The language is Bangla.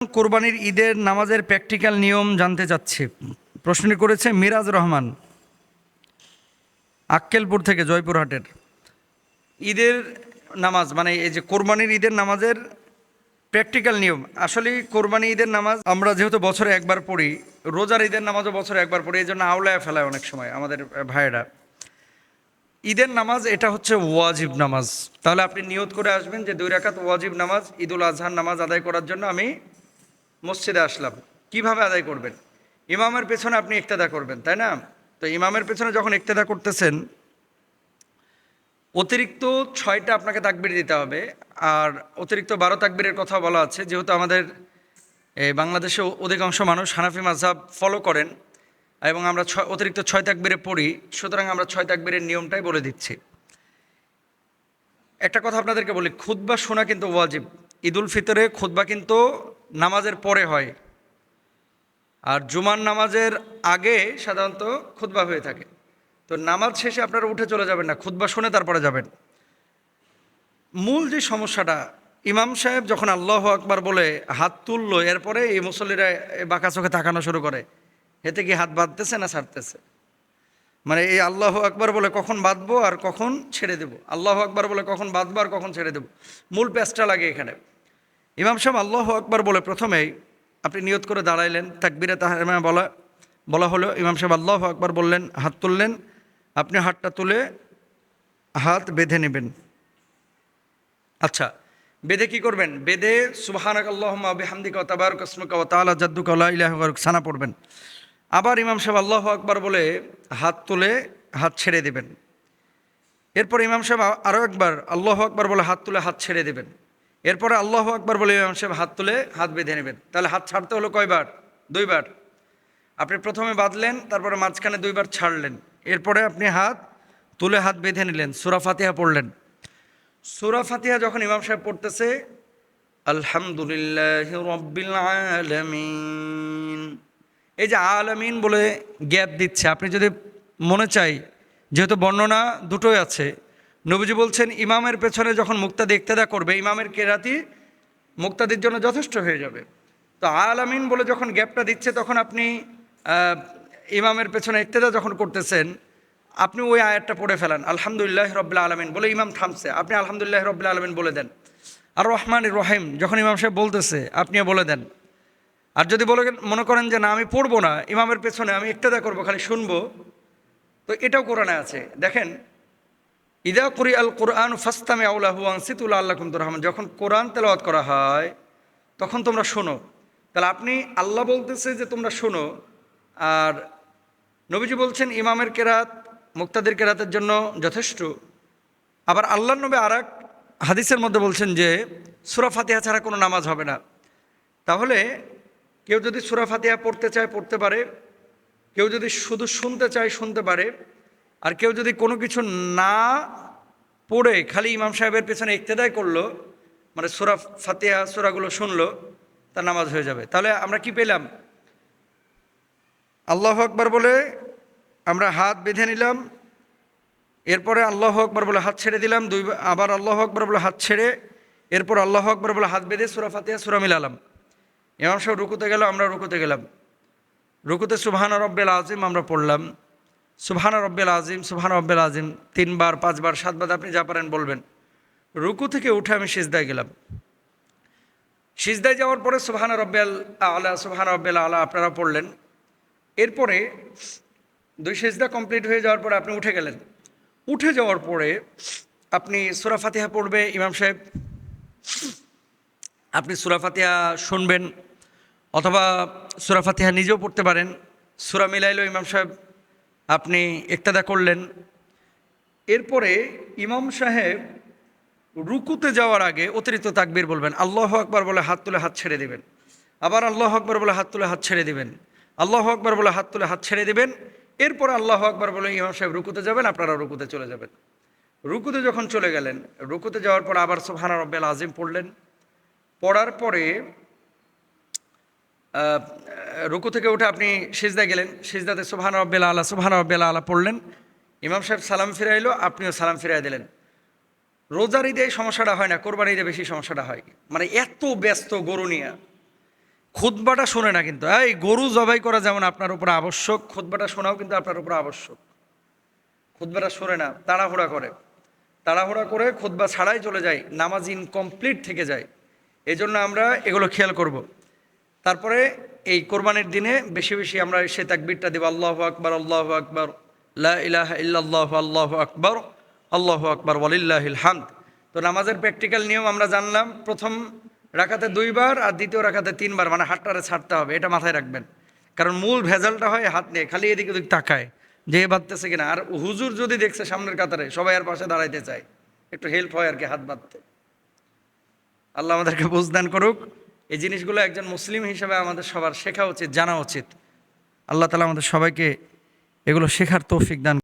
কোরবানির ঈদের নামাজের প্র্যাকটিক্যাল নিয়ম জানতে চাচ্ছি। প্রশ্নটি করেছে মিরাজ রহমান, আক্কেলপুর থেকে, জয়পুরহাটের। ঈদের নামাজ মানে এই যে কোরবানির ঈদের নামাজের প্র্যাকটিক্যাল নিয়ম, আসলে কোরবানি ঈদের নামাজ আমরা যেহেতু বছরে একবার পড়ি, রোজার ঈদের নামাজও বছরে একবার পড়ি, এই জন্য আওলায় ফেলায় অনেক সময় আমাদের ভাইয়েরা। ঈদের নামাজ এটা হচ্ছে ওয়াজিব নামাজ। তাহলে আপনি নিয়ত করে আসবেন যে 2 রাকাত ওয়াজিব নামাজ, ঈদুল আজহার নামাজ আদায় করার জন্য আমি মসজিদে আসলাম। কিভাবে আদায় করবেন? ইমামের পেছনে আপনি ইক্তেদা করবেন, তাই না? তো ইমামের পেছনে যখন ইক্তেদা করতেছেন, অতিরিক্ত 6টা আপনাকে তাকবির দিতে হবে। আর অতিরিক্ত 12 তাকবীরের কথা বলা আছে, যেহেতু আমাদের বাংলাদেশে অধিকাংশ মানুষ হানাফি মাযহাব ফলো করেন এবং আমরা অতিরিক্ত 6 তাকবীরে পড়ি, সুতরাং আমরা 6 তাকবীরের নিয়মটাই বলে দিচ্ছি। একটা কথা আপনাদেরকে বলি, খুতবা শোনা কিন্তু ওয়াজিব। ঈদুল ফিতরে খুতবা কিন্তু নামাজের পরে হয়, আর জুমার নামাজের আগে সাধারণত খুতবা হয়ে থাকে। তো নামাজ শেষে আপনারা উঠে চলে যাবেন না, খুতবা শুনে তারপরে যাবেন। মূল যে সমস্যাটা, ইমাম সাহেব যখন আল্লাহু আকবার বলে হাত তুললো, এরপরে এই মুসল্লিরা বাঁকা চোখে তাকানো শুরু করে। এতে কি হাত বাঁধতেছে না ছাড়তেছে? মানে এই আল্লাহু আকবার বলে কখন বাঁধবো আর কখন ছেড়ে দেবো, আল্লাহু আকবার বলে কখন বাঁধবো আর কখন ছেড়ে দেবো, মূল প্যাচটা লাগে এখানে। ইমাম সাহেব আল্লাহু আকবার বলে প্রথমেই আপনি নিয়ত করে দাঁড়াইলেন, তাকবীরে তাহরিমা বলা হলো, ইমাম সাহেব আল্লাহু আকবার বললেন, হাত তুললেন, আপনি হাতটা তুলে হাত বেঁধে নেবেন। আচ্ছা, বেঁধে কি করবেন? বেঁধে সুবহানাকাল্লাহুম্মা ওয়া বিহামদিকা ওয়া তাবারাকা ইসমুকা ওয়া তাআলা জাদ্দুকা ওয়া লা ইলাহা গায়রুক সানা পড়বেন। আবার ইমাম সাহেব আল্লাহু আকবার বলে হাত তুলে হাত ছেড়ে দেবেন। এরপর ইমাম সাহেব আরও একবার আল্লাহু আকবার বলে হাত তুলে হাত ছেড়ে দেবেন। এরপরে আল্লাহু আকবার বলে ইমাম সাহেব হাত তুলে হাত বেঁধে নেবেন। তাহলে হাত ছাড়তে হলো কয়বার? 2 বার। আপনি প্রথমে বাঁধলেন, তারপরে মাঝখানে 2 বার ছাড়লেন, এরপরে আপনি হাত তুলে হাত বেঁধে নিলেন, সূরা ফাতিহা পড়লেন। সূরা ফাতিহা যখন ইমাম সাহেব পড়তেছে, আলহামদুলিল্লাহি রাব্বিল আলামিন, এই যে আলামিন বলে গ্যাপ দিচ্ছে, আপনি যদি মনে চাই, যেহেতু বর্ণনা দুটোই আছে, নবীজি বলছেন ইমামের পেছনে যখন মুক্তাদি ইক্তেদা করবে, ইমামের কেরাতি মুক্তাদির জন্য যথেষ্ট হয়ে যাবে। তো আলামিন বলে যখন গ্যাপটা দিচ্ছে, তখন আপনি ইমামের পেছনে ইক্তেদা যখন করতেছেন, আপনি ওই আয়াতটা পড়ে ফেলান, আলহামদুলিল্লাহ রাব্বিল আলামিন বলে ইমাম থামছে, আপনি আলহামদুলিল্লাহ রাব্বিল আলামিন বলে দেন। আর রহমানির রহিম যখন ইমাম সাহেব বলতেছে, আপনিও বলে দেন। আর যদি মনে করেন যে না, আমি পড়বো না, ইমামের পেছনে আমি ইক্তেদা করবো, খালি শুনবো, তো এটাও কোরআনে আছে। দেখেন, ইদা কুরি আল কোরআন ফাস্তামিউ লাহু ওয়ানসিতু লাআল্লাকুম তুরহামুন, যখন কোরআন তেলাওয়াত করা হয় তখন তোমরা শোনো। তাহলে আপনি, আল্লাহ বলতেছে যে তোমরা শোনো, আর নবীজি বলছেন ইমামের কেরাত মুক্তাদির কেরাতের জন্য যথেষ্ট। আবার আল্লাহর নবী আর এক হাদিসের মধ্যে বলছেন যে সূরা ফাতিহা ছাড়া কোনো নামাজ হবে না। তাহলে কেউ যদি সূরা ফাতিহা পড়তে চায় পড়তে পারে, কেউ যদি শুধু শুনতে চায় শুনতে পারে, আর কেউ যদি কোনো কিছু না পড়ে খালি ইমাম সাহেবের পেছনে ইক্তেদাই করলো, মানে সূরা ফাতিহা সূরাগুলো শুনলো, তার নামাজ হয়ে যাবে। তাহলে আমরা কি পেলাম? আল্লাহু আকবার বলে আমরা হাত বেঁধে নিলাম, এরপরে আল্লাহু আকবার বলে হাত ছেড়ে দিলাম, আবার আল্লাহু আকবার বলে হাত ছেড়ে, এরপর আল্লাহু আকবার বলে হাত বেঁধে সূরা ফাতিহা সূরা মিলালাম। ইমাম সাহেব রুকুতে গেল, আমরা রুকুতে গেলাম, রুকুতে সুবহান রব্বিল আযীম আমরা পড়লাম, সুবহান রব্বিল আযীম, সুবহান রব্বিল আযীম 3 বার 5 বার 7 বার আপনি যা পারেন বলবেন। রুকু থেকে উঠে আমি সিজদায় গেলাম, সিজদায় যাওয়ার পরে সুবহান রব্বিল আলা, সুবহান রব্বিল আলা আপনারা পড়লেন। এরপরে 2 সিজদা কমপ্লিট হয়ে যাওয়ার পরে আপনি উঠে গেলেন। উঠে যাওয়ার পরে আপনি সূরা ফাতিহা পড়বে ইমাম সাহেব, আপনি সূরা ফাতিহা শুনবেন, অথবা সূরা ফাতিহা নিজেও পড়তে পারেন। সূরা মিলাইলো ইমাম সাহেব, আপনি ইক্তেদা করলেন। এরপরে ইমাম সাহেব রুকুতে যাওয়ার আগে অতিরিক্ত তাকবীর বলবেন, আল্লাহু আকবার বলে হাত তুলে হাত ছেড়ে দেবেন, আবার আল্লাহু আকবার বলে হাত তুলে হাত ছেড়ে দেবেন, আল্লাহু আকবার বলে হাত তুলে হাত ছেড়ে দেবেন। এরপর আল্লাহু আকবার বলে ইমাম সাহেব রুকুতে যাবেন, আপনারা রুকুতে চলে যাবেন। রুকুতে যখন চলে গেলেন, রুকুতে যাওয়ার পর আবার সুবহান রব্বিল আযীম পড়লেন। পড়ার পরে রুকু থেকে উঠে আপনি সিজদায় গেলেন, সিজদাতে সুবহান রব্বিল আলা, সুবহান রব্বিল আলা পড়লেন। ইমাম সাহেব সালাম ফিরাইলো, আপনিও সালাম ফিরাই দিলেন। রোজার ঈদে এই সমস্যাটা হয় না, কোরবানির ঈদে বেশি সমস্যাটা হয়। মানে এত ব্যস্ত গরু নিয়ে, খুতবাটা শোনে না, কিন্তু এই গরু জবাই করা যেমন আপনার উপর আবশ্যক, খুতবাটা শোনাও কিন্তু আপনার উপর আবশ্যক। খুতবাটা শোনে না, তাড়াহুড়া করে খুতবা ছাড়াই চলে যায়, নামাজ ইনকমপ্লিট থেকে যায়। এই জন্য আমরা এগুলো খেয়াল করব। তারপরে এই কোরবানির দিনে বেশি বেশি আমরা সে তাকবীরটা দেব, আল্লাহু আকবার, আল্লাহু আকবার, লা ইলাহা ইল্লাল্লাহু, আল্লাহু আকবার, আল্লাহু আকবার, ওয়ালিল্লাহিল হামদ। তো নামাজের প্র্যাকটিক্যাল নিয়ম আমরা জানলাম, প্রথম রাকাতে 2 বার আর দ্বিতীয় রাকাতে 3 বার, মানে হাতটারে ছাড়তে হবে, এটা মাথায় রাখবেন। কারণ মূল ভেজালটা হয় হাত নিয়ে, খালি এদিক ওদিক তাকায় যে বাঁধতেছে কিনা। আর হুজুর যদি দেখছে সামনের কাতারে, সবাই আর পাশে দাঁড়াইতে চায়, একটু হেল্প হয় আর কি হাত বাঁধতে। আল্লাহ আমাদেরকে বুঝদান করুক। এই জিনিসগুলো একজন মুসলিম হিসেবে আমাদের সবার শেখা উচিত, জানা উচিত। আল্লাহ তাআলা আমাদের সবাইকে এগুলো শেখার তৌফিক দান